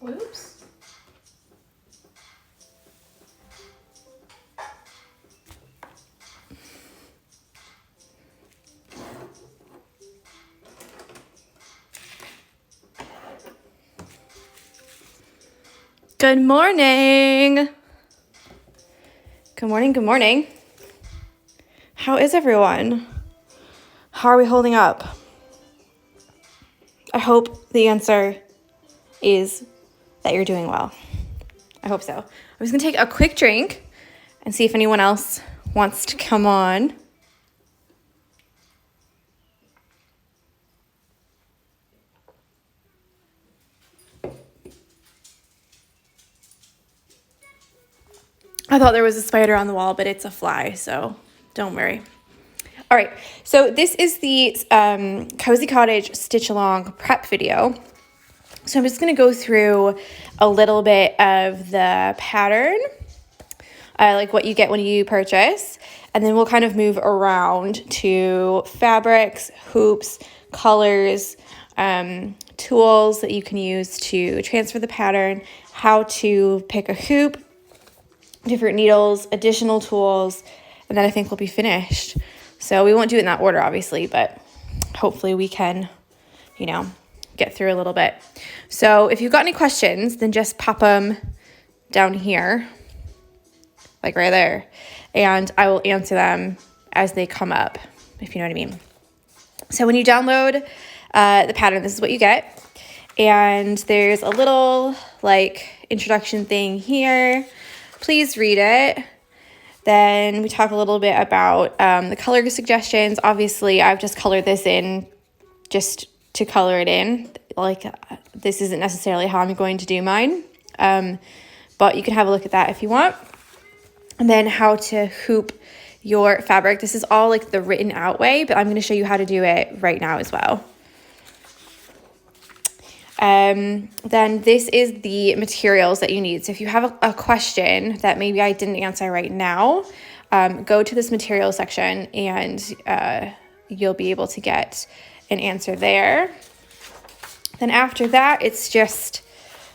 Whoops. Good morning. Good morning, good morning. How is everyone? How are we holding up? I hope the answer is that you're doing well. I hope so. I'm just gonna take a quick drink and see if anyone else wants to come on. I thought there was a spider on the wall, but it's a fly, so don't worry. All right, so this is the Cozy Cottage Stitchalong prep video. So I'm just going to go through a little bit of the pattern, like what you get when you purchase, and then we'll kind of move around to fabrics, hoops, colors, tools that you can use to transfer the pattern, how to pick a hoop, different needles, additional tools, and then I think we'll be finished. So we won't do it in that order, obviously, but hopefully we can, get through a little bit. So if you've got any questions, then just pop them down here, like right there, and I will answer them as they come up, if you know what I mean. So when you download the pattern, this is what you get. And there's a little introduction thing here. Please read it. Then we talk a little bit about the color suggestions. Obviously, I've just colored this in just to color it in. This isn't necessarily how I'm going to do mine. But you can have a look at that if you want. And then how to hoop your fabric. This is all the written out way, but I'm going to show you how to do it right now as well. Then this is the materials that you need. So if you have a question that maybe I didn't answer right now, go to this material section and you'll be able to get an answer there. Then after that, it's just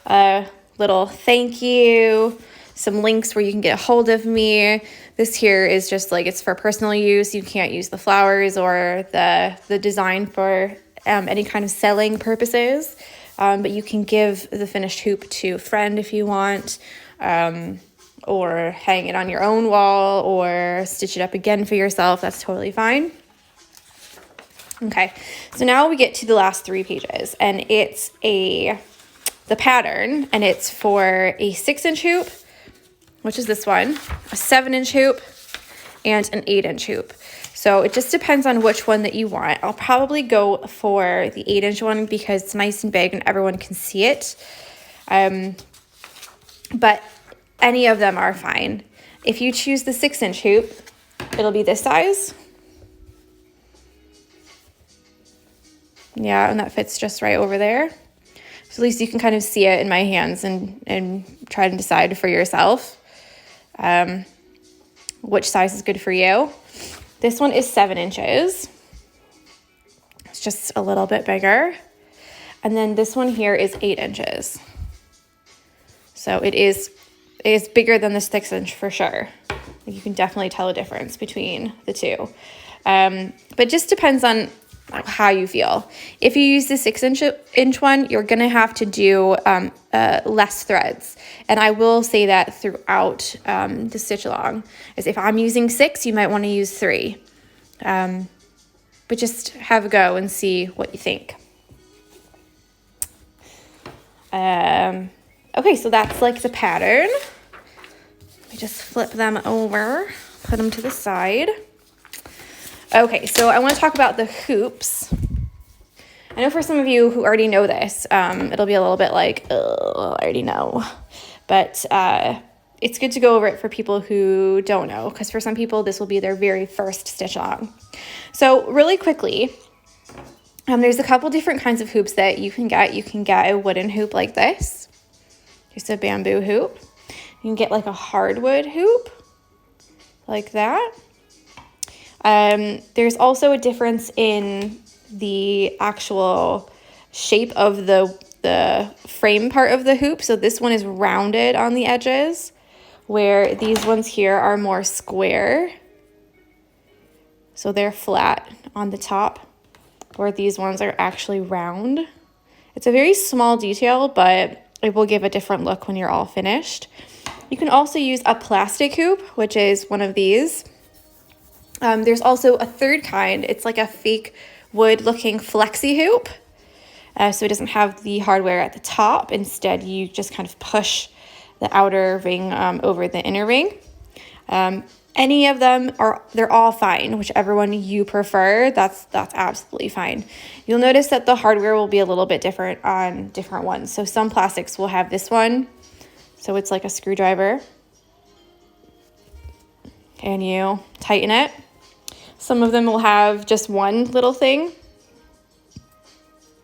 a little thank you, some links where you can get a hold of me. This here is just it's for personal use. You can't use the flowers or the design for any kind of selling purposes. But you can give the finished hoop to a friend if you want, or hang it on your own wall or stitch it up again for yourself. That's totally fine. Okay, so now we get to the last 3 pages, and it's the pattern, and it's for a 6-inch hoop, which is this one, a 7-inch hoop, and an 8-inch hoop. So it just depends on which one that you want. I'll probably go for the 8-inch one because it's nice and big and everyone can see it. But any of them are fine. If you choose the 6-inch hoop, it'll be this size. Yeah, and that fits just right over there. So at least you can kind of see it in my hands and try to decide for yourself which size is good for you. This one is 7 inches. It's just a little bit bigger. And then this one here is 8 inches. So it is bigger than the 6-inch for sure. You can definitely tell a difference between the two. But just depends on how you feel. If you use the 6-inch one, you're going to have to do less threads. And I will say that throughout the stitch along, is if I'm using 6, you might want to use 3. But just have a go and see what you think. Okay, so that's the pattern. I just flip them over, put them to the side. Okay, so I want to talk about the hoops. I know for some of you who already know this, it'll be a little bit I already know. But it's good to go over it for people who don't know, because for some people, this will be their very first stitch along. So really quickly, there's a couple different kinds of hoops that you can get. You can get a wooden hoop like this, just a bamboo hoop. You can get a hardwood hoop like that. There's also a difference in the actual shape of the the frame part of the hoop. So this one is rounded on the edges, where these ones here are more square. So they're flat on the top, where these ones are actually round. It's a very small detail, but it will give a different look when you're all finished. You can also use a plastic hoop, which is one of these. There's also a third kind. It's like a fake wood looking flexi hoop. So it doesn't have the hardware at the top. Instead, you just kind of push the outer ring over the inner ring. Any of them they're all fine. Whichever one you prefer, that's absolutely fine. You'll notice that the hardware will be a little bit different on different ones. So some plastics will have this one. So it's like a screwdriver. And you tighten it. Some of them will have just one little thing.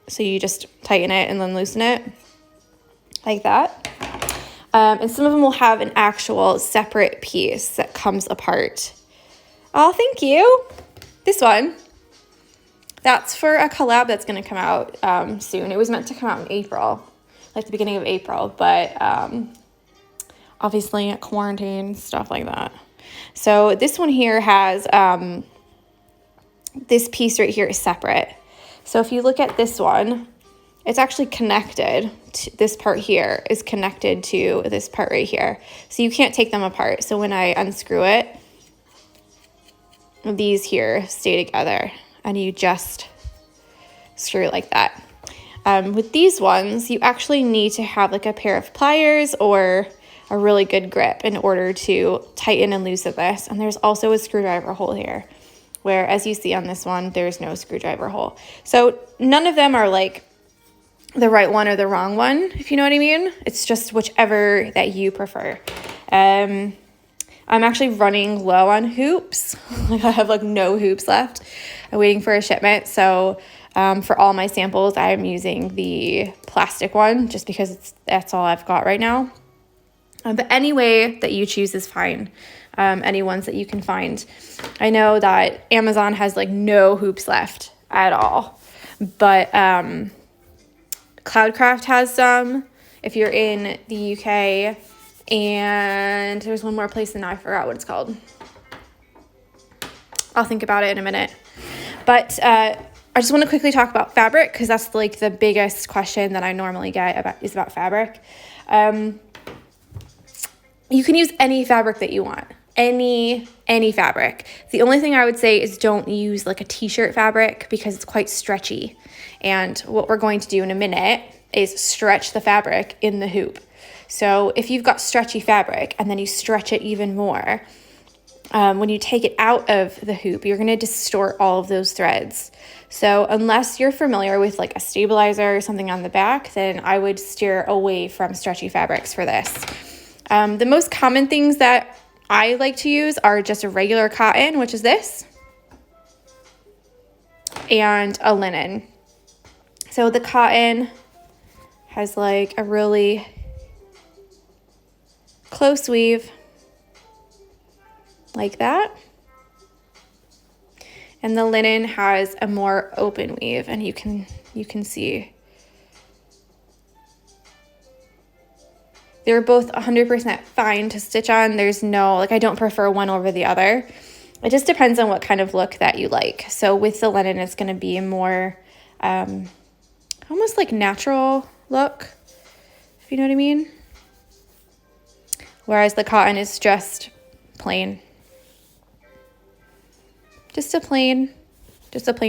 So you just tighten it and then loosen it like that. And some of them will have an actual separate piece that comes apart. Oh, thank you. This one, that's for a collab that's going to come out soon. It was meant to come out in April, like the beginning of April, but obviously quarantine, stuff like that. So this one here has, this piece right here is separate. So if you look at this one, it's actually connected. This part here is connected to this part right here. So you can't take them apart. So when I unscrew it, these here stay together and you just screw it like that. With these ones, you actually need to have like a pair of pliers or a really good grip in order to tighten and loosen this. And there's also a screwdriver hole here, where as you see on this one, there's no screwdriver hole. So none of them are like the right one or the wrong one, if you know what I mean. It's just whichever that you prefer. I'm actually running low on hoops. Like I have like no hoops left. I'm waiting for a shipment. So for all my samples, I'm using the plastic one just because that's all I've got right now. But any way that you choose is fine. Any ones that you can find. I know that Amazon has like no hoops left at all, but Cloudcraft has some if you're in the UK, and there's one more place and now I forgot what it's called. I'll think about it in a minute. But I just want to quickly talk about fabric because that's like the biggest question that I normally get about fabric. You can use any fabric that you want. Any fabric. The only thing I would say is don't use like a t-shirt fabric because it's quite stretchy. And what we're going to do in a minute is stretch the fabric in the hoop. So if you've got stretchy fabric and then you stretch it even more, when you take it out of the hoop, you're going to distort all of those threads. So unless you're familiar with like a stabilizer or something on the back, then I would steer away from stretchy fabrics for this. The most common things that I like to use are just a regular cotton, which is this, and a linen. So the cotton has like a really close weave like that. And the linen has a more open weave, and you can see they're both 100% fine to stitch on. There's no, like, I don't prefer one over the other. It just depends on what kind of look that you like. So with the linen, it's going to be a more almost like natural look, if you know what I mean. Whereas the cotton is just plain. Just a plain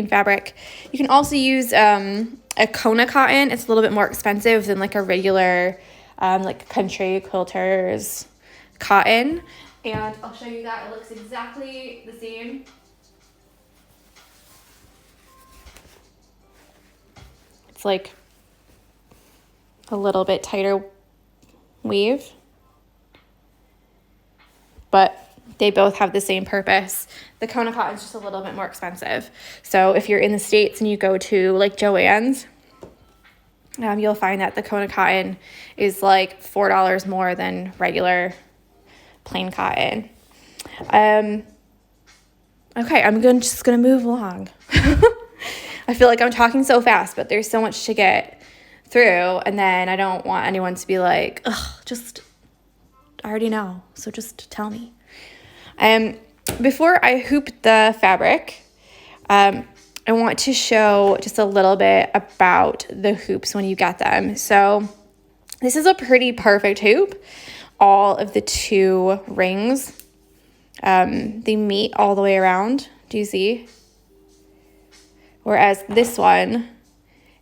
fabric. You can also use a Kona cotton. It's a little bit more expensive than like a regular like country quilters cotton, and I'll show you that. It looks exactly the same. It's like a little bit tighter weave, but they both have the same purpose. The Kona cotton is just a little bit more expensive. So if you're in the States and you go to like Joann's, you'll find that the Kona cotton is like $4 more than regular plain cotton. Okay, I'm just gonna move along. I feel like I'm talking so fast, but there's so much to get through, and then I don't want anyone to be like, ugh, I already know, so just tell me. Before I hoop the fabric, I want to show just a little bit about the hoops when you get them. So this is a pretty perfect hoop. All of the 2 rings, they meet all the way around. Do you see? Whereas this one,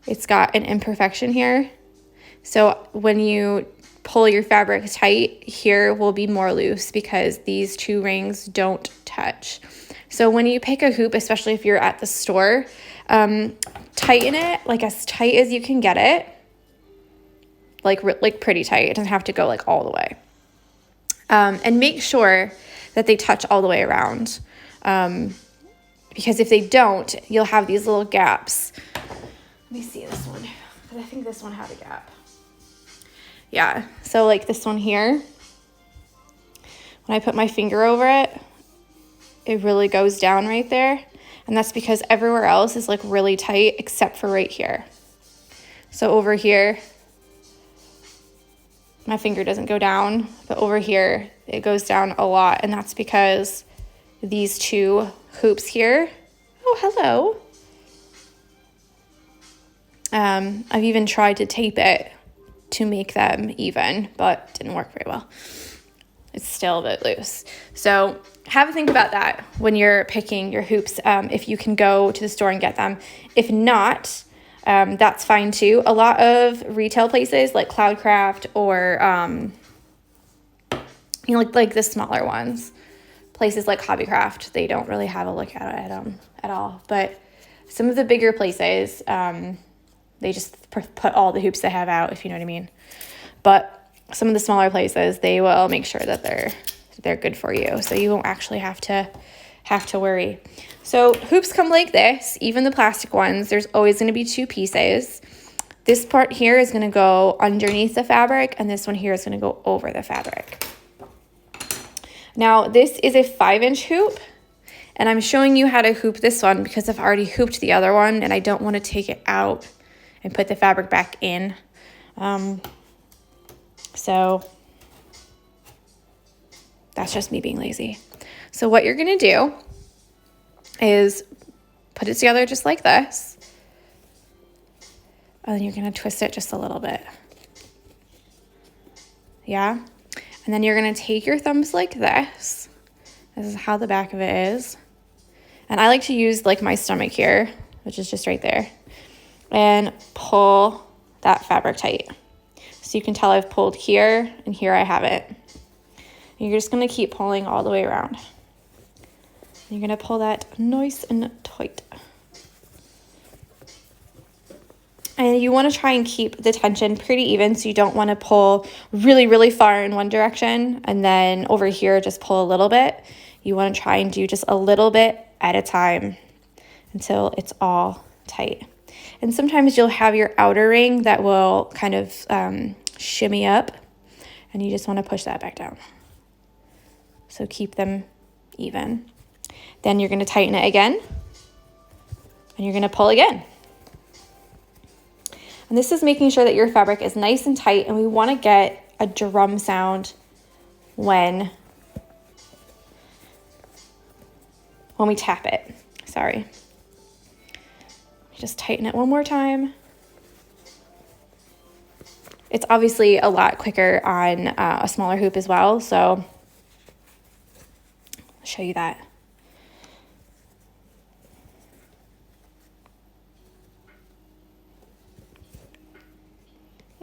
it's got an imperfection here. So when you pull your fabric tight, here will be more loose because these 2 rings don't touch. So when you pick a hoop, especially if you're at the store, tighten it like as tight as you can get it. Like pretty tight. It doesn't have to go like all the way. And make sure that they touch all the way around. Because if they don't, you'll have these little gaps. Let me see this one, because I think this one had a gap. Yeah, so like this one here, when I put my finger over it, it really goes down right there. And that's because everywhere else is like really tight except for right here. So over here, my finger doesn't go down, but over here it goes down a lot. And that's because these 2 hoops here, oh, hello. I've even tried to tape it to make them even, but didn't work very well. It's still a bit loose. So have a think about that when you're picking your hoops, if you can go to the store and get them. If not, that's fine too. A lot of retail places like Cloudcraft or, like the smaller ones, places like Hobbycraft, they don't really have a look at it at all. But some of the bigger places, they just put all the hoops they have out, if you know what I mean. But some of the smaller places, they will make sure that they're good for you, so you won't actually have to worry. So hoops come like this, even the plastic ones. There's always going to be 2 pieces. This part here is going to go underneath the fabric, and this one here is going to go over the fabric. Now, this is a 5-inch hoop, and I'm showing you how to hoop this one because I've already hooped the other one, and I don't want to take it out and put the fabric back in. So that's just me being lazy. So what you're going to do is put it together just like this. And then you're going to twist it just a little bit. Yeah. And then you're going to take your thumbs like this. This is how the back of it is. And I like to use like my stomach here, which is just right there, and pull that fabric tight. So you can tell I've pulled here, and here I haven't. And you're just going to keep pulling all the way around. You're going to pull that nice and tight. And you want to try and keep the tension pretty even, so you don't want to pull really, really far in one direction and then over here just pull a little bit. You want to try and do just a little bit at a time until it's all tight. And sometimes you'll have your outer ring that will kind of shimmy up, and you just want to push that back down. So keep them even. Then you're going to tighten it again, and you're going to pull again. And this is making sure that your fabric is nice and tight, and we want to get a drum sound when we tap it. Sorry. Just tighten it one more time. It's obviously a lot quicker on a smaller hoop as well, so I'll show you that.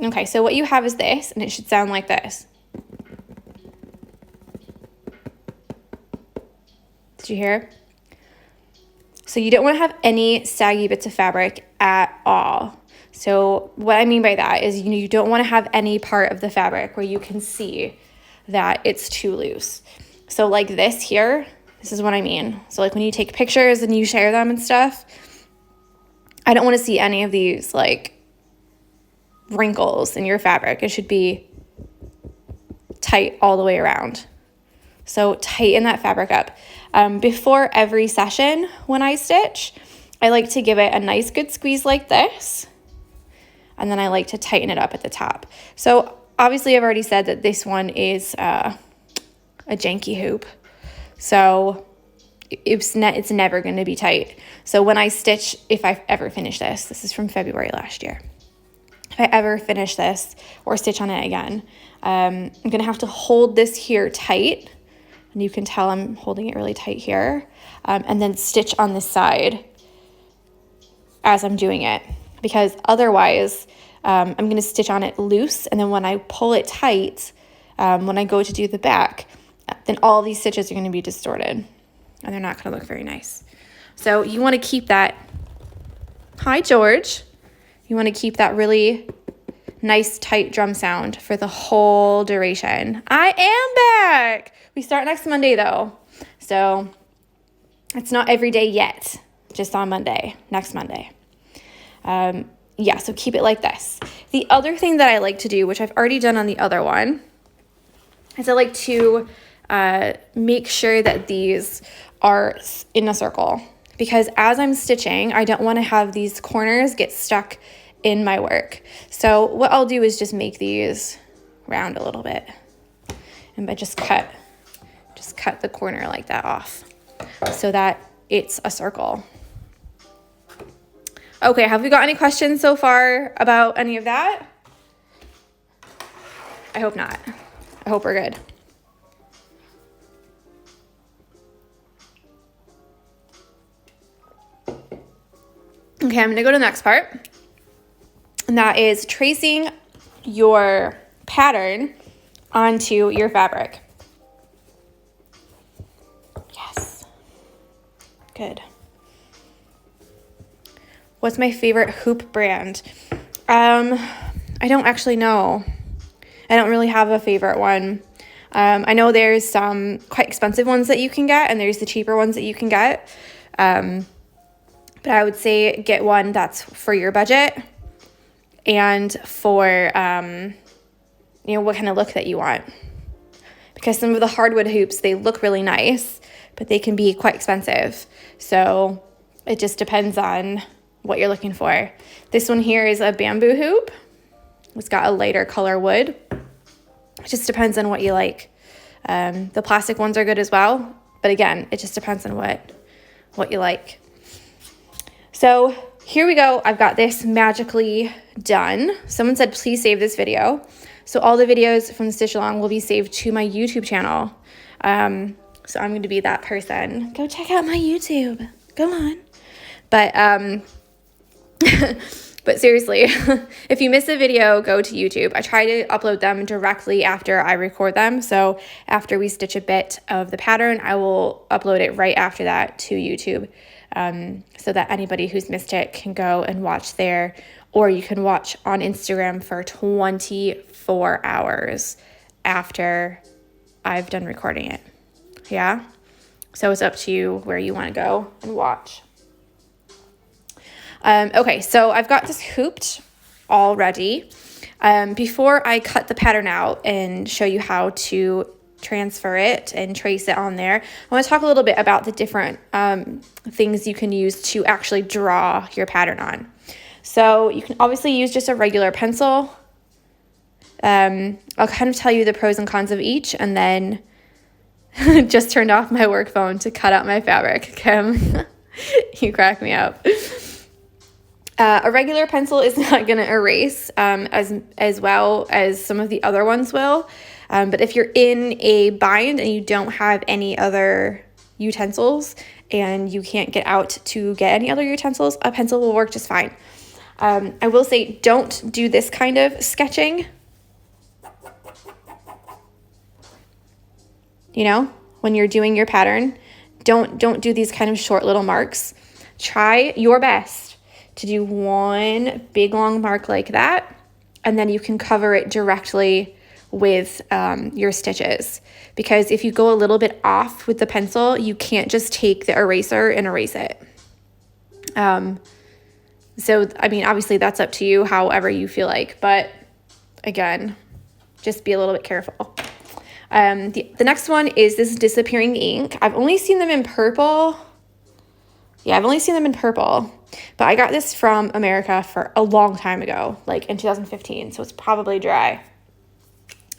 Okay, so what you have is this, and it should sound like this. Did you hear? So you don't want to have any saggy bits of fabric at all. So what I mean by that is you don't want to have any part of the fabric where you can see that it's too loose. So like this here, this is what I mean. So like when you take pictures and you share them and stuff, I don't want to see any of these like wrinkles in your fabric. It should be tight all the way around. So tighten that fabric up. Before every session when I stitch, I like to give it a nice good squeeze like this. and then I like to tighten it up at the top. So obviously I've already said that this one is a janky hoop. So it's never going to be tight. So when I stitch, if I ever finish this is from February last year. If I ever finish this or stitch on it again, I'm going to have to hold this here tight. And you can tell I'm holding it really tight here. And then stitch on this side as I'm doing it. Because otherwise, I'm going to stitch on it loose. And then when I pull it tight, when I go to do the back, then all these stitches are going to be distorted. And they're not going to look very nice. So you want to keep that, hi George, you want to keep that really nice tight drum sound for the whole duration. I am back. We start next Monday though. So it's not every day yet, just on Monday, next Monday. Yeah, so keep it like this. The other thing that I like to do, which I've already done on the other one, is I like to make sure that these are in a circle, because as I'm stitching, I don't want to have these corners get stuck in my work. So what I'll do is just make these round a little bit, and I just cut the corner like that off so that it's a circle. Okay, have we got any questions so far about any of that? I hope not. I hope we're good. Okay, I'm going to go to the next part, and that is tracing your pattern onto your fabric. Yes. Good. What's my favorite hoop brand? I don't actually know. I don't really have a favorite one. I know there's some quite expensive ones that you can get, and there's the cheaper ones that you can get. But I would say get one that's for your budget and for, what kind of look that you want. Because some of the hardwood hoops, they look really nice, but they can be quite expensive. So it just depends on what you're looking for. This one here is a bamboo hoop. It's got a lighter color wood. It just depends on what you like. The plastic ones are good as well, but again, it just depends on what you like. So here we go. I've got this magically done. Someone said, please save this video. So all the videos from the Stitchalong will be saved to my YouTube channel. So I'm going to be that person. Go check out my YouTube. Go on. But but seriously, if you miss a video, go to YouTube. I try to upload them directly after I record them. So after we stitch a bit of the pattern, I will upload it right after that to YouTube, so that anybody who's missed it can go and watch there, or you can watch on Instagram for 24 hours after I've done recording it. Yeah? So it's up to you where you want to go and watch. Okay, so I've got this hooped already. Before I cut the pattern out and show you how to transfer it and trace it on there, I want to talk a little bit about the different things you can use to actually draw your pattern on. So you can obviously use just a regular pencil. I'll kind of tell you the pros and cons of each, and then just turned off my work phone to cut out my fabric. Kim, you crack me up. A regular pencil is not going to erase as well as some of the other ones will. But if you're in a bind and you don't have any other utensils and you can't get out to get any other utensils, a pencil will work just fine. I will say, don't do this kind of sketching. When you're doing your pattern, don't do these kind of short little marks. Try your best to do one big long mark like that, and then you can cover it directly with your stitches. Because if you go a little bit off with the pencil, you can't just take the eraser and erase it. So, I mean, obviously that's up to you, however you feel like, but again, just be a little bit careful. The next one is this disappearing ink. I've only seen them in purple, Yeah, I've only seen them in purple, but I got this from America for a long time ago, like in 2015, so it's probably dry.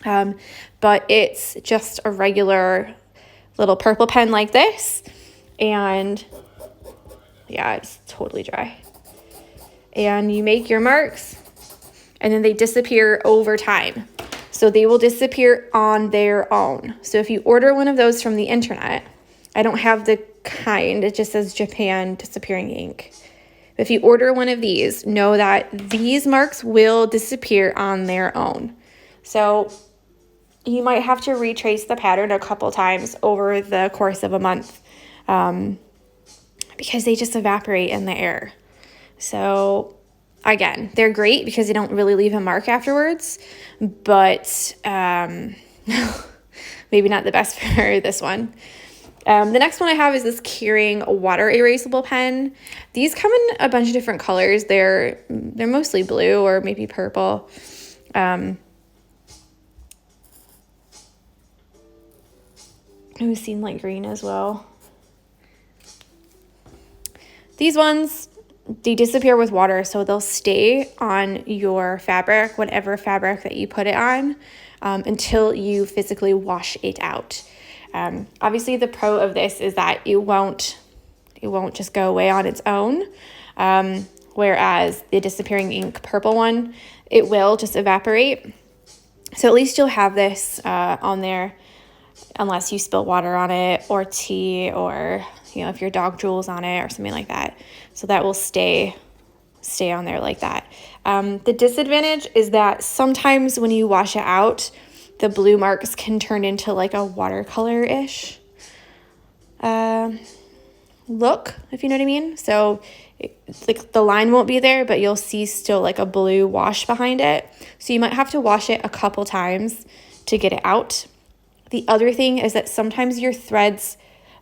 But it's just a regular little purple pen like this, and yeah, it's totally dry. And you make your marks, and then they disappear over time. So they will disappear on their own. So if you order one of those from the internet, I don't have the kind, it just says Japan disappearing ink. If you order one of these, know that these marks will disappear on their own. So you might have to retrace the pattern a couple times over the course of a month, because they just evaporate in the air. So again, they're great because they don't really leave a mark afterwards, but maybe not the best for this one. The next one I have is this Keyring water erasable pen. These come in a bunch of different colors. They're mostly blue or maybe purple. I've seen like green as well. These ones, they disappear with water, so they'll stay on your fabric, whatever fabric that you put it on, until you physically wash it out. Obviously, the pro of this is that it won't just go away on its own, whereas the disappearing ink purple one, it will just evaporate. So at least you'll have this on there, unless you spill water on it or tea, or if your dog drools on it or something like that. So that will stay on there like that. The disadvantage is that sometimes when you wash it out, the blue marks can turn into like a watercolor-ish look, if you know what I mean. So like the line won't be there, but you'll see still like a blue wash behind it. So you might have to wash it a couple times to get it out. The other thing is that sometimes your threads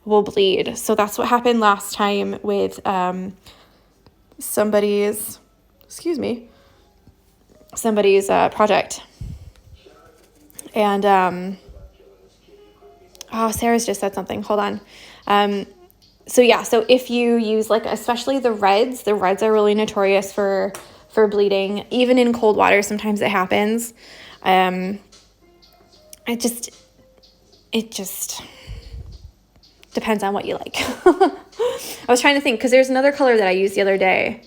will bleed. So that's what happened last time with somebody's project. And Sarah's just said something. Hold on. So if you use especially the reds are really notorious for bleeding. Even in cold water, sometimes it happens. It just depends on what you like. I was trying to think, because there's another color that I used the other day,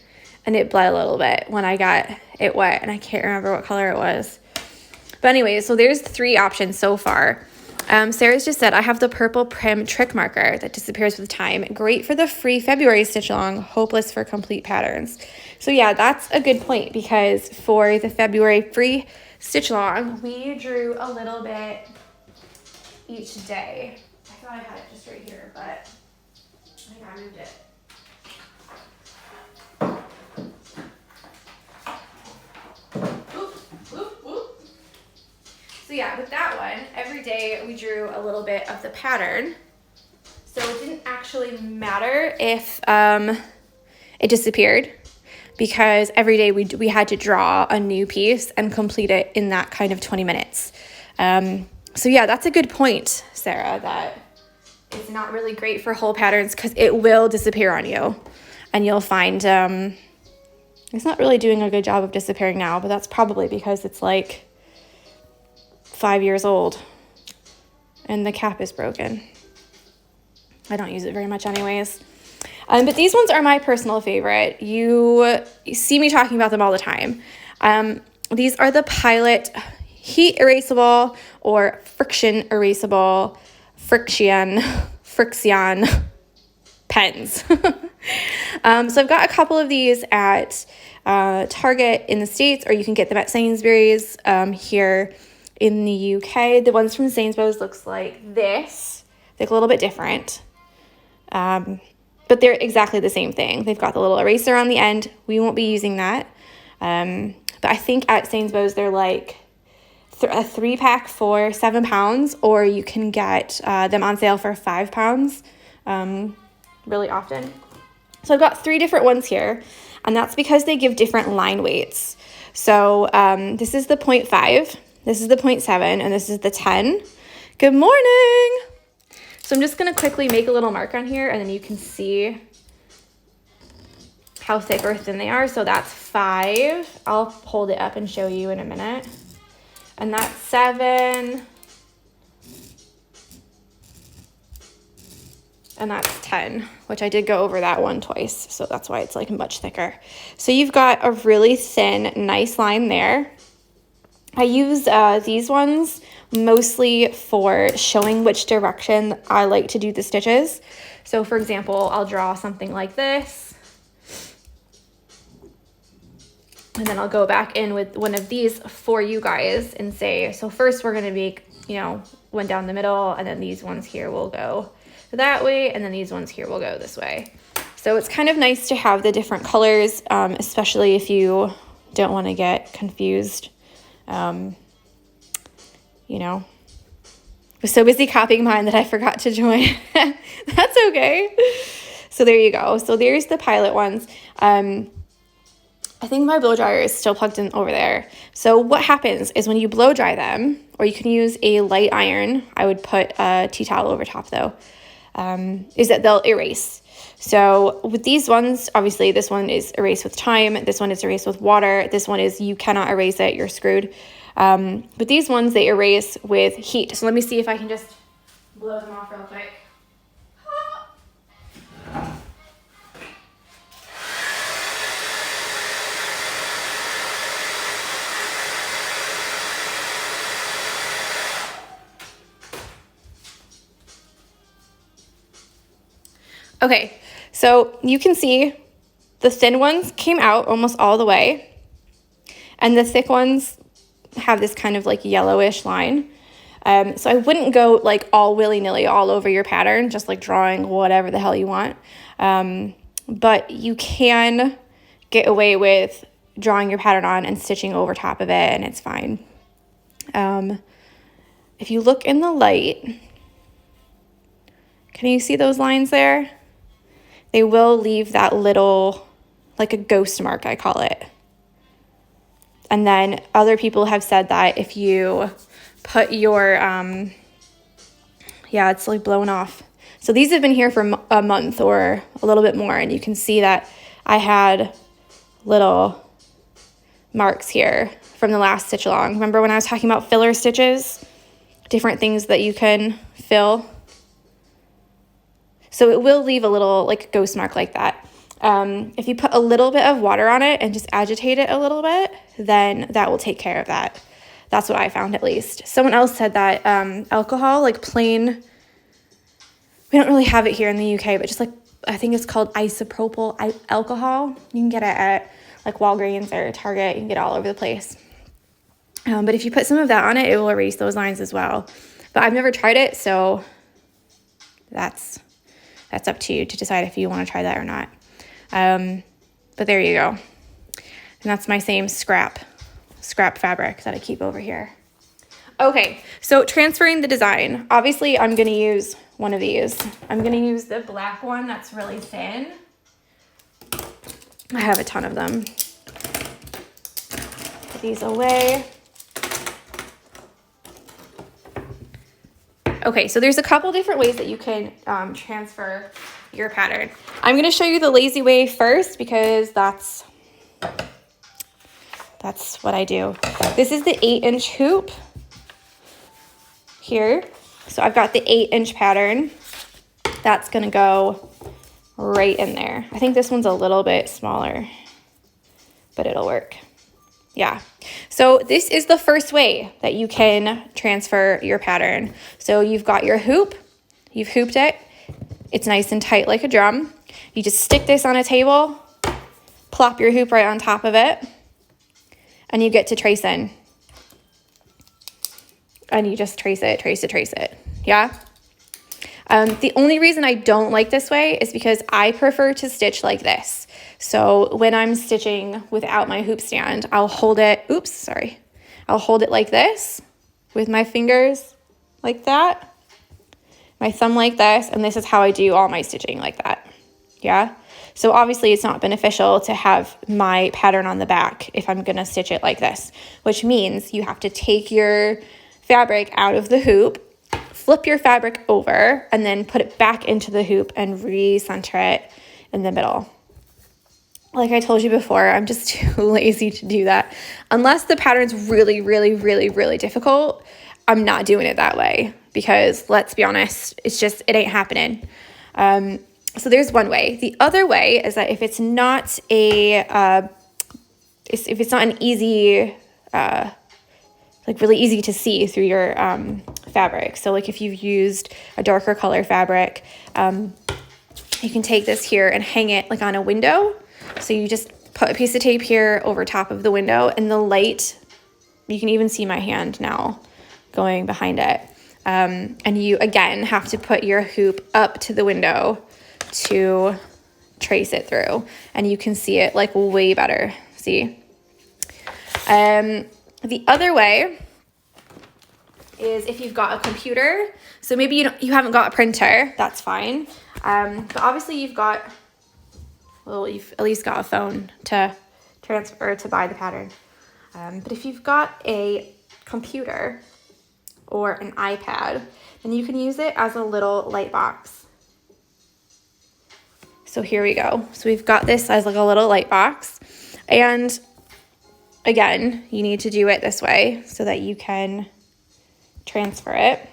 and it bled a little bit when I got it wet, and I can't remember what color it was. But anyway, so there's 3 options so far. Sarah's just said, I have the purple Prim trick marker that disappears with time. Great for the free February stitch along, hopeless for complete patterns. So yeah, that's a good point, because for the February free stitch along, we drew a little bit each day. I thought I had it just right here, but I think I moved it. So yeah, with that one, every day we drew a little bit of the pattern. So it didn't actually matter if it disappeared, because every day we had to draw a new piece and complete it in that kind of 20 minutes. So yeah, that's a good point, Sarah, that it's not really great for whole patterns because it will disappear on you. And you'll find it's not really doing a good job of disappearing now, but that's probably because it's like 5 years old and the cap is broken. I don't use it very much anyways. But these ones are my personal favorite. You see me talking about them all the time. These are the Pilot heat erasable or friction erasable friction pens. So I've got a couple of these at Target in the States, or you can get them at Sainsbury's here in the UK. The ones from Sainsbury's looks like this. They're a little bit different, but they're exactly the same thing. They've got the little eraser on the end. We won't be using that, but I think at Sainsbury's they're like a 3-pack for £7, or you can get them on sale for £5 really often. So I've got 3 different ones here, and that's because they give different line weights. So this is the 0.5, this is the 0.7, and this is the 10. Good morning! So I'm just going to quickly make a little mark on here, and then you can see how thick or thin they are. So that's 5. I'll hold it up and show you in a minute. And that's 7. And that's 10, which I did go over that one twice. So that's why it's like much thicker. So you've got a really thin, nice line there. I use these ones mostly for showing which direction I like to do the stitches. So for example, I'll draw something like this. And then I'll go back in with one of these for you guys and say, so first we're gonna make, you know, one down the middle, and then these ones here will go that way, and then these ones here will go this way. So it's kind of nice to have the different colors, especially if you don't wanna get confused. You know, I was so busy copying mine that I forgot to join. That's okay. So there you go. So there's the pilot ones. I think my blow dryer is still plugged in over there. So what happens is when you blow dry them, or you can use a light iron, I would put a tea towel over top though, is that they'll erase. So with these ones, obviously this one is erased with time. This one is erased with water. This one is, you cannot erase it, you're screwed. But these ones, they erase with heat. So let me see if I can just blow them off real quick. Okay, so you can see the thin ones came out almost all the way, and the thick ones have this kind of like yellowish line. So I wouldn't go like all willy-nilly all over your pattern, just like drawing whatever the hell you want. But you can get away with drawing your pattern on and stitching over top of it, and it's fine. If you look in the light, can you see those lines there? They will leave that little, like a ghost mark, I call it. And then other people have said that if you put your, yeah, it's like blown off. So these have been here for a month or a little bit more, and you can see that I had little marks here from the last stitch along. Remember when I was talking about filler stitches? Different things that you can fill. So it will leave a little like ghost mark like that. If you put a little bit of water on it and just agitate it a little bit, then that will take care of that. That's what I found, at least. Someone else said that alcohol, like plain, we don't really have it here in the UK, but just like, I think it's called isopropyl alcohol. You can get it at like Walgreens or Target. You can get it all over the place. But if you put some of that on it, it will erase those lines as well. But I've never tried it, so that's up to you to decide if you want to try that or not. But there you go. And that's my same scrap fabric that I keep over here. Okay, so transferring the design. Obviously, I'm going to use one of these. I'm going to use the black one that's really thin. I have a ton of them. Put these away. Okay, so there's a couple different ways that you can transfer your pattern. I'm going to show you the lazy way first because that's what I do. This is the 8-inch hoop here. So I've got the 8-inch pattern. That's going to go right in there. I think this one's a little bit smaller, but it'll work. Yeah. So this is the first way that you can transfer your pattern. So you've got your hoop, you've hooped it. It's nice and tight like a drum. You just stick this on a table, plop your hoop right on top of it, and you get to trace in. And you just trace it, trace it, trace it. Yeah. The only reason I don't like this way is because I prefer to stitch like this. So when I'm stitching without my hoop stand, I'll hold it, I'll hold it like this with my fingers like that, my thumb like this, and this is how I do all my stitching like that. Yeah. So obviously it's not beneficial to have my pattern on the back if I'm going to stitch it like this, which means you have to take your fabric out of the hoop, flip your fabric over, and then put it back into the hoop and recenter it in the middle. like I told you before, I'm just too lazy to do that. Unless the pattern's really, really, really, really difficult, I'm not doing it that way because let's be honest, it ain't happening. So there's one way. The other way is that if it's not an easy, like really easy to see through your fabric. So like if you've used a darker color fabric, you can take this here and hang it like on a window. So you just put a piece of tape here over top of the window and the light, you can even see my hand now going behind it. And you, again, have to put your hoop up to the window to trace it through. And you can see it like way better, see? The other way is if you've got a computer. So maybe you haven't got a printer, that's fine. But obviously you've at least got a phone to transfer, to buy the pattern. But if you've got a computer or an iPad, then you can use it as a little light box. So here we go. So we've got this as like a little light box. And again, you need to do it this way so that you can transfer it.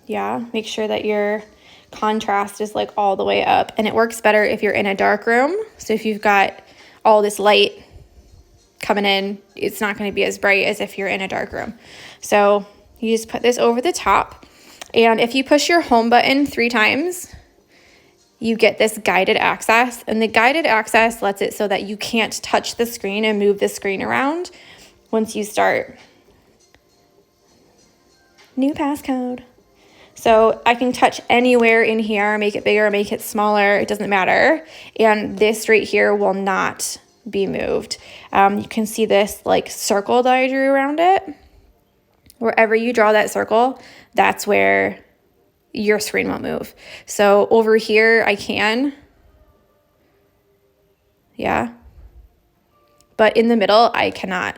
Yeah, make sure that your contrast is like all the way up, and it works better if you're in a dark room. So if you've got all this light coming in, it's not going to be as bright as if you're in a dark room. So you just put this over the top, and if you push your home button 3 times, you get this guided access, and the guided access lets it so that you can't touch the screen and move the screen around once you start. New passcode. So I can touch anywhere in here, make it bigger, make it smaller, it doesn't matter. And this right here will not be moved. You can see this like circle that I drew around it. Wherever you draw that circle, that's where your screen won't move. So over here I can, yeah, but in the middle I cannot.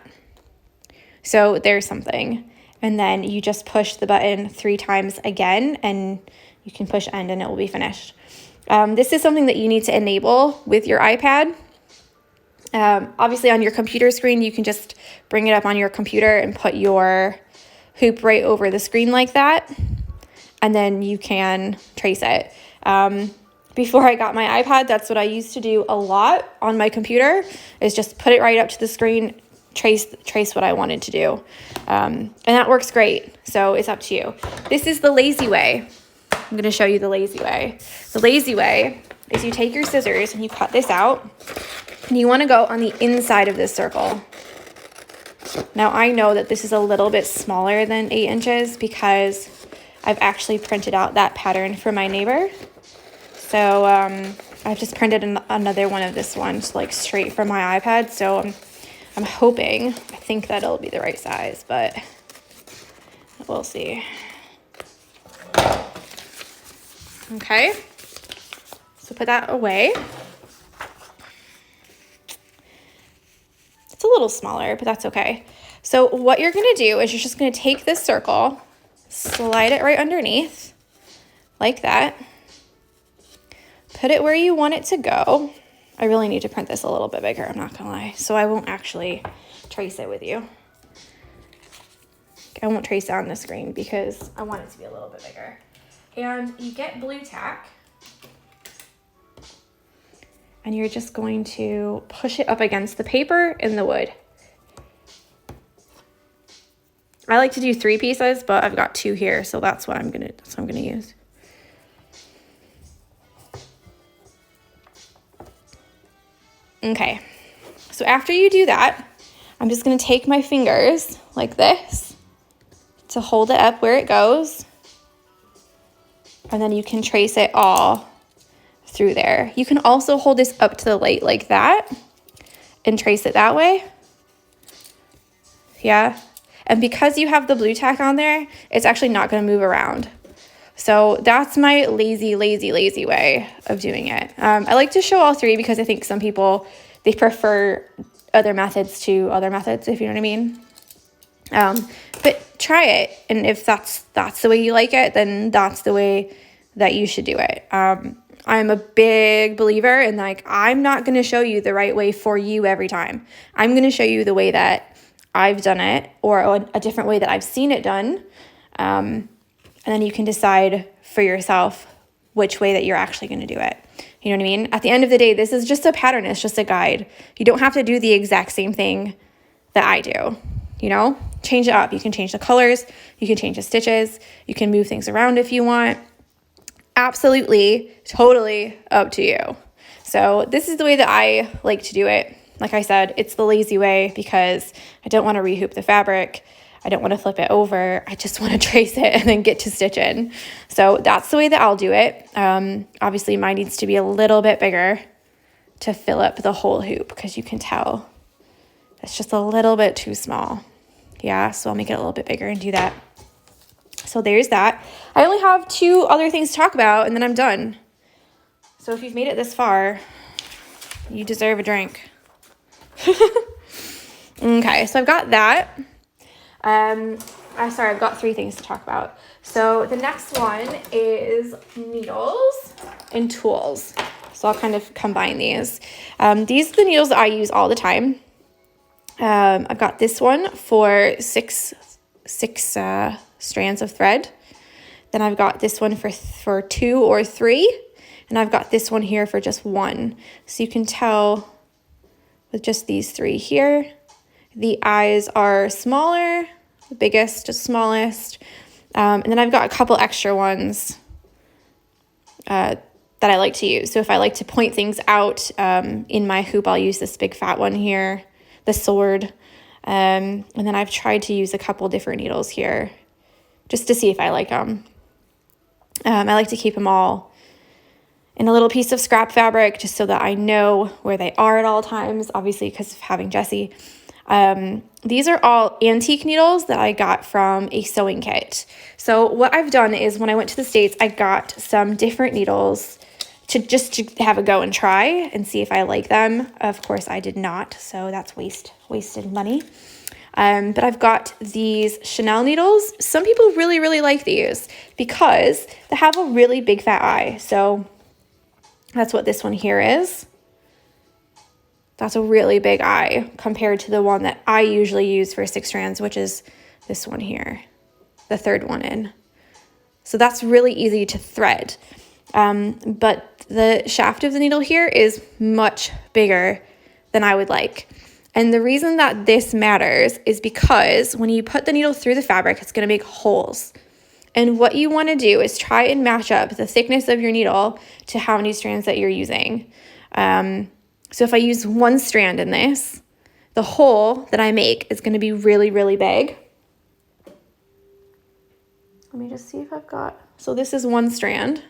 So there's something. And then you just push the button 3 times again, and you can push end and it will be finished. This is something that you need to enable with your iPad. Obviously on your computer screen, you can just bring it up on your computer and put your hoop right over the screen like that. And then you can trace it. Before I got my iPad, that's what I used to do a lot on my computer, is just put it right up to the screen, trace what I wanted to do. And that works great. So it's up to you. This is the lazy way. I'm going to show you the lazy way. The lazy way is you take your scissors and you cut this out, and you want to go on the inside of this circle. Now I know that this is a little bit smaller than 8 inches because I've actually printed out that pattern for my neighbor. So I've just printed another one of this one like straight from my iPad. So I'm hoping, I think that it'll be the right size, but we'll see. Okay, so put that away. It's a little smaller, but that's okay. So what you're gonna do is you're just gonna take this circle, slide it right underneath, like that. Put it where you want it to go. I really need to print this a little bit bigger, I'm not gonna lie. So I won't actually trace it with you. I won't trace it on the screen because I want it to be a little bit bigger. And you get blue tack. And you're just going to push it up against the paper and the wood. I like to do 3 pieces, but I've got 2 here, so that's what I'm gonna use. Okay, so after you do that, I'm just gonna take my fingers like this to hold it up where it goes. And then you can trace it all through there. You can also hold this up to the light like that and trace it that way. Yeah, and because you have the blue tack on there, it's actually not gonna move around. So that's my lazy way of doing it. I like to show all 3 because I think some people, they prefer other methods to other methods, if you know what I mean. But try it, and if that's the way you like it, then that's the way that you should do it. I'm a big believer in like, I'm not going to show you the right way for you every time. I'm going to show you the way that I've done it, or a different way that I've seen it done. And then you can decide for yourself which way that you're actually going to do it. You know what I mean? At the end of the day, this is just a pattern. It's just a guide. You don't have to do the exact same thing that I do, you know? Change it up. You can change the colors. You can change the stitches. You can move things around if you want. Absolutely, totally up to you. So this is the way that I like to do it. Like I said, it's the lazy way because I don't want to rehoop the fabric. I don't want to flip it over. I just want to trace it and then get to stitching. So that's the way that I'll do it. Obviously mine needs to be a little bit bigger to fill up the whole hoop because you can tell it's just a little bit too small. Yeah, so I'll make it a little bit bigger and do that. So there's that. I only have 2 other things to talk about and then I'm done. So if you've made it this far, you deserve a drink. Okay, so I've got that. I've got 3 things to talk about. So the next one is needles and tools. So I'll kind of combine these. These are the needles that I use all the time. I've got this one for six strands of thread. Then I've got this one for 2 or 3. And I've got this one here for just 1. So you can tell with just these 3 here, the eyes are smaller, the biggest to smallest. And then I've got a couple extra ones that I like to use. So if I like to point things out in my hoop, I'll use this big fat one here, the sword. And then I've tried to use a couple different needles here just to see if I like them. I like to keep them all in a little piece of scrap fabric just so that I know where they are at all times, obviously because of having Jessie. These are all antique needles that I got from a sewing kit. So what I've done is when I went to the States, I got some different needles to have a go and try and see if I like them. Of course, I did not, so that's wasted money. But I've got these Chanel needles. Some people really, really like these because they have a really big fat eye. So that's what this one here is. That's a really big eye compared to the one that I usually use for 6 strands, which is this one here, the 3rd one in. So that's really easy to thread. But the shaft of the needle here is much bigger than I would like. And the reason that this matters is because when you put the needle through the fabric, it's going to make holes. And what you want to do is try and match up the thickness of your needle to how many strands that you're using. So if I use 1 strand in this, the hole that I make is going to be really, really big. Let me just see if I've got, so this is 1 strand.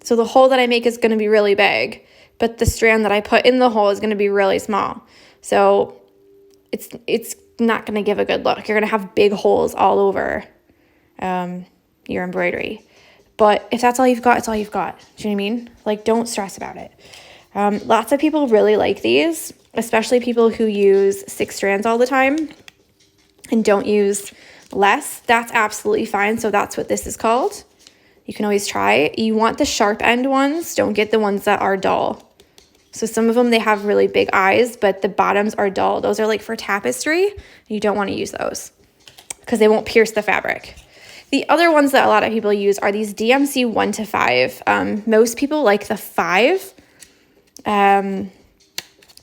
So the hole that I make is going to be really big, but the strand that I put in the hole is going to be really small. So it's not going to give a good look. You're going to have big holes all over your embroidery. But if that's all you've got, it's all you've got. Do you know what I mean? Like, don't stress about it. Lots of people really like these, especially people who use 6 strands all the time and don't use less. That's absolutely fine. So that's what this is called. You can always try. You want the sharp end ones. Don't get the ones that are dull. So some of them, they have really big eyes, but the bottoms are dull. Those are like for tapestry. You don't want to use those because they won't pierce the fabric. The other ones that a lot of people use are these DMC 1 to 5. Most people like the 5.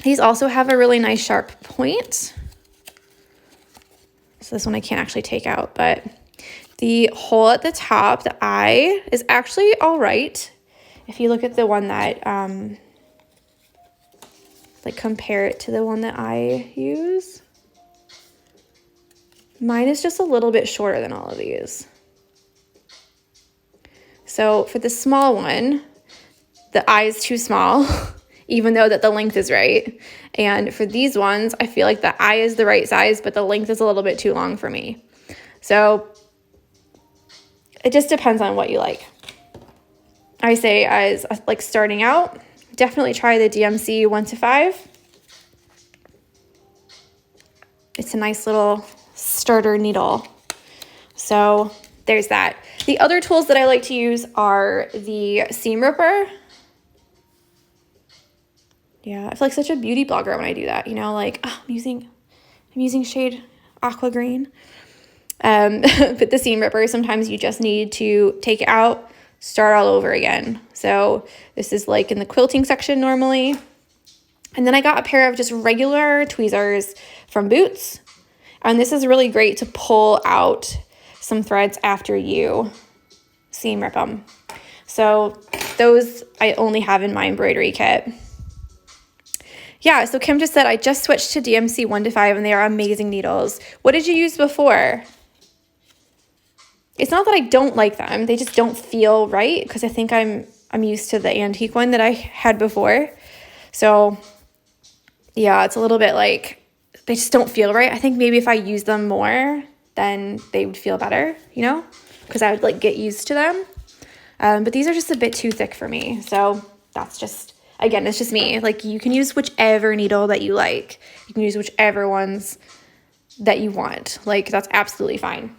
These also have a really nice sharp point. So this one I can't actually take out, but the hole at the top, the eye, is actually all right. If you look at the one that, like compare it to the one that I use, mine is just a little bit shorter than all of these. So for the small one, the eye is too small, even though that the length is right. And for these ones, I feel like the eye is the right size, but the length is a little bit too long for me. So it just depends on what you like. I say as like starting out, definitely try the DMC 1 to 5. It's a nice little starter needle. So there's that. The other tools that I like to use are the seam ripper. Yeah, I feel like such a beauty blogger when I do that, you know, like, oh, I'm using shade aqua green. But the seam ripper, sometimes you just need to take it out, start all over again. So this is like in the quilting section normally. And then I got a pair of just regular tweezers from Boots. And this is really great to pull out some threads after you seam rip them. So those I only have in my embroidery kit. Yeah, so Kim just said, I just switched to DMC 1 to 5 and they are amazing needles. What did you use before? It's not that I don't like them. They just don't feel right because I think I'm used to the antique one that I had before. So yeah, it's a little bit like they just don't feel right. I think maybe if I use them more, then they would feel better, you know, because I would like get used to them. But these are just a bit too thick for me. So that's just, again, it's just me. Like you can use whichever needle that you like. You can use whichever ones that you want. Like that's absolutely fine.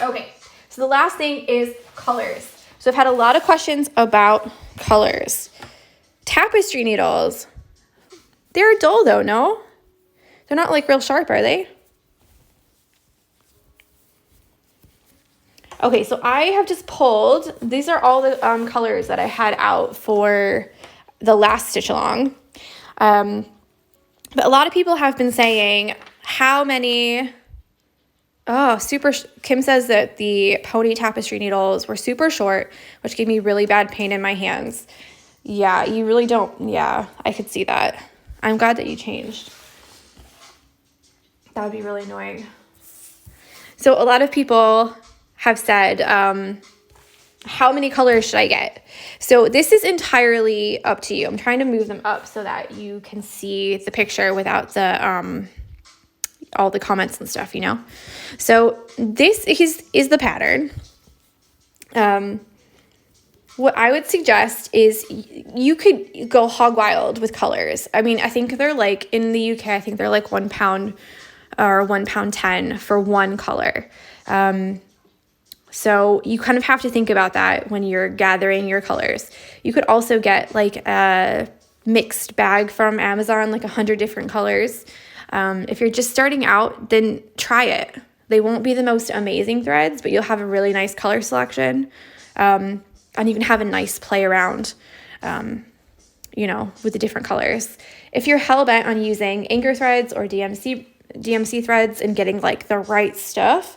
Okay, so the last thing is colors. So I've had a lot of questions about colors. Tapestry needles. They're dull though, no? They're not like real sharp, are they? Okay, so I have just pulled, these are all the colors that I had out for the last stitch along. But a lot of people have been saying how many, Kim says that the pony tapestry needles were super short, which gave me really bad pain in my hands. Yeah, you really don't, yeah, I could see that. I'm glad that you changed. That would be really annoying. So a lot of people have said, how many colors should I get? So this is entirely up to you. I'm trying to move them up so that you can see the picture without the all the comments and stuff, you know? So this is the pattern. What I would suggest is you could go hog wild with colors. I mean, I think they're like, in the UK, I think they're like £1 or £1.10 for one color. So you kind of have to think about that when you're gathering your colors. You could also get like a mixed bag from Amazon, like 100 different colors. If you're just starting out, then try it. They won't be the most amazing threads, but you'll have a really nice color selection. And you can have a nice play around, you know, with the different colors. If you're hell-bent on using anchor threads or DMC threads and getting like the right stuff,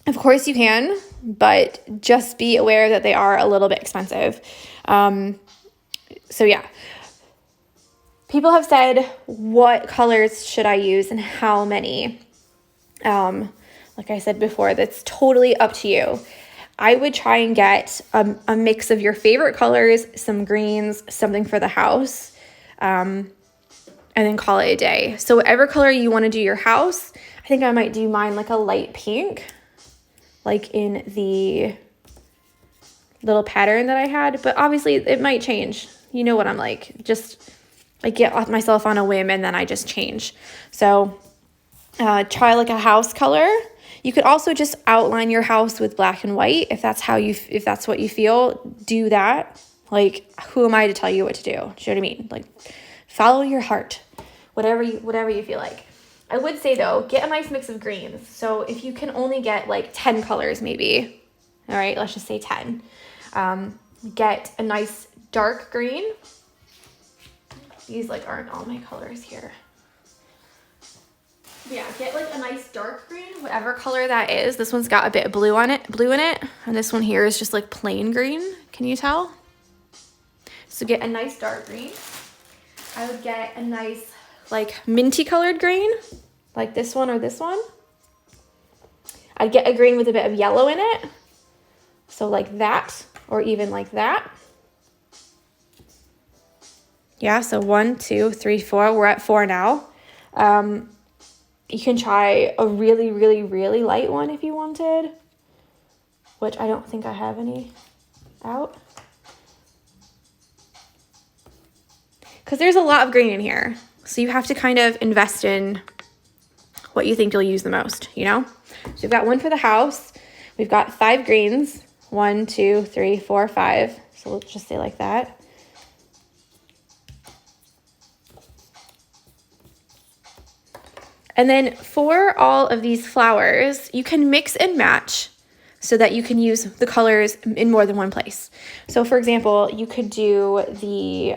of course you can, but just be aware that they are a little bit expensive. So yeah, people have said, what colors should I use and how many? Like I said before, that's totally up to you. I would try and get a mix of your favorite colors, some greens, something for the house, and then call it a day. So whatever color you want to do your house, I think I might do mine like a light pink, like in the little pattern that I had, but obviously it might change. You know what I'm like, just I get myself on a whim and then I just change. So try like a house color. You could also just outline your house with black and white if that's what you feel. Do that. Like, who am I to tell you what to do? Do you know what I mean? Like, follow your heart, whatever you feel like. I would say though, get a nice mix of greens. So if you can only get like 10 colors, maybe, all right, let's just say 10. Get a nice dark green. These like aren't all my colors here. Yeah, get like a nice dark green, whatever color that is. This one's got a bit of blue in it, and this one here is just like plain green. Can you tell? So get a nice dark green. I would get a nice like minty colored green, like this one or this one. I'd get a green with a bit of yellow in it. So like that, or even like that. Yeah, so 1, 2, 3, 4. We're at 4 now. You can try a really, really, really light one if you wanted, which I don't think I have any out. Because there's a lot of green in here. So you have to kind of invest in what you think you'll use the most, you know? So you've got one for the house. We've got 5 greens, 1, 2, 3, 4, 5. So let's just say like that. And then for all of these flowers, you can mix and match so that you can use the colors in more than one place. So for example, you could do the,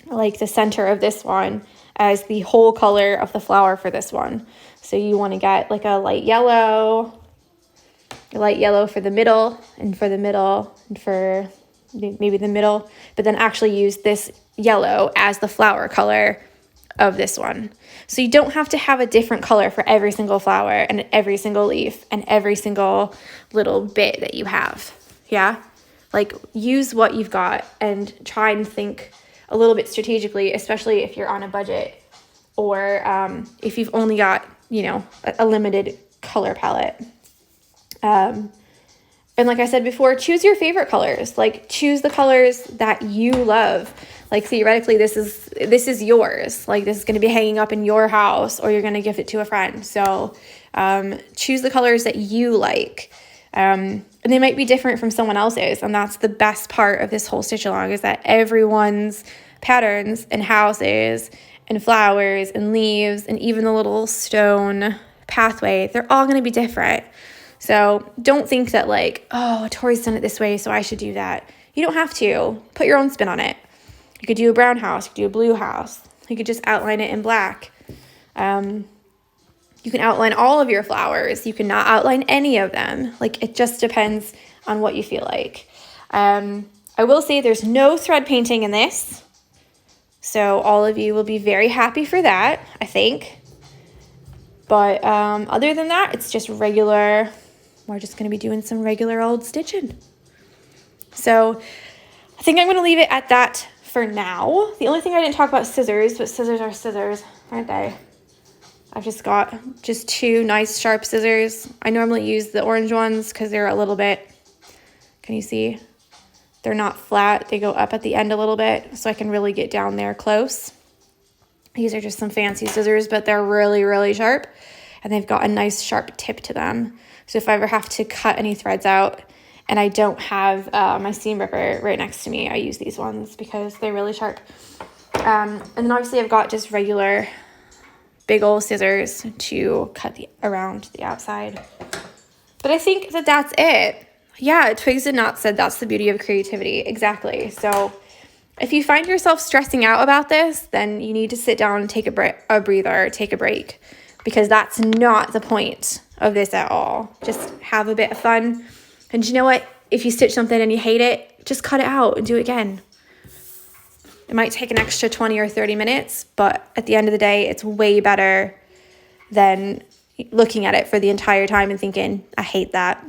like the center of this one as the whole color of the flower for this one. So you want to get like a light yellow for the middle, and for the middle, and for maybe the middle, but then actually use this yellow as the flower color of this one. So you don't have to have a different color for every single flower and every single leaf and every single little bit that you have. Yeah? Like use what you've got and try and think a little bit strategically, especially if you're on a budget or if you've only got, you know, a limited color palette. And like I said before, choose your favorite colors. Like choose the colors that you love. Like theoretically, this is yours. Like this is going to be hanging up in your house, or you're going to gift it to a friend. So choose the colors that you like. And they might be different from someone else's. And that's the best part of this whole stitch along, is that everyone's patterns and houses and flowers and leaves and even the little stone pathway, they're all going to be different. So don't think that like, oh, Tori's done it this way, so I should do that. You don't have to. Put your own spin on it. You could do a brown house. You could do a blue house. You could just outline it in black. You can outline all of your flowers. You cannot outline any of them. Like it just depends on what you feel like. I will say there's no thread painting in this. So all of you will be very happy for that, I think. But other than that, it's just regular. We're just going to be doing some regular old stitching. So I think I'm going to leave it at that for now. The only thing I didn't talk about scissors, but scissors are scissors, aren't they? I've just got 2 nice sharp scissors. I normally use the orange ones because they're a little bit, can you see? They're not flat. They go up at the end a little bit, so I can really get down there close. These are just some fancy scissors, but they're really, really sharp, and they've got a nice sharp tip to them. So if I ever have to cut any threads out and I don't have my seam ripper right next to me, I use these ones because they're really sharp. And then obviously I've got just regular big old scissors to cut around the outside. But I think that that's it. Yeah, Twigs and Knots said that's the beauty of creativity. Exactly. So if you find yourself stressing out about this, then you need to sit down and take a breather, take a break, because that's not the point of this at all. Just have a bit of fun. And you know what? If you stitch something and you hate it, just cut it out and do it again. It might take an extra 20 or 30 minutes, but at the end of the day, it's way better than looking at it for the entire time and thinking, I hate that.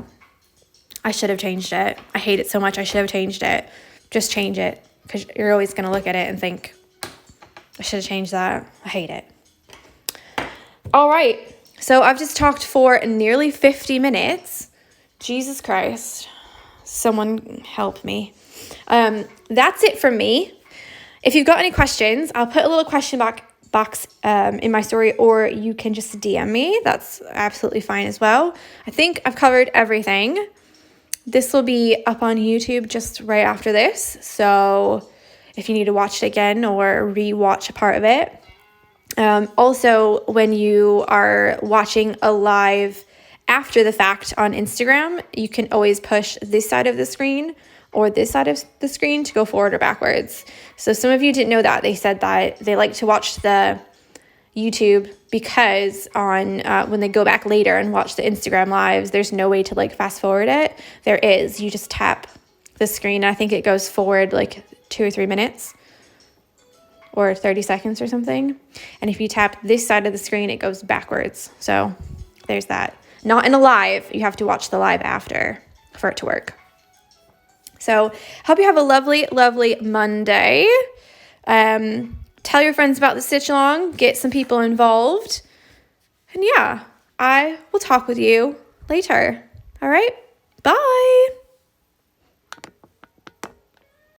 I should have changed it. I hate it so much, I should have changed it. Just change it, because you're always going to look at it and think, I should have changed that. I hate it. All right. So I've just talked for nearly 50 minutes. Jesus Christ. Someone help me. That's it from me. If you've got any questions, I'll put a little question box in my story, or you can just DM me. That's absolutely fine as well. I think I've covered everything. This will be up on YouTube just right after this. So if you need to watch it again or re-watch a part of it. Also, when you are watching a live after the fact on Instagram, you can always push this side of the screen or this side of the screen to go forward or backwards. So some of you didn't know that. They said that they like to watch the YouTube because on when they go back later and watch the Instagram lives, there's no way to like fast forward it. There is. You just tap the screen. I think it goes forward like 2 or 3 minutes or 30 seconds or something. And if you tap this side of the screen, it goes backwards. So there's that. Not in a live. You have to watch the live after for it to work. So hope you have a lovely, lovely Monday. Tell your friends about the stitch along. Get some people involved. And yeah, I will talk with you later. All right. Bye.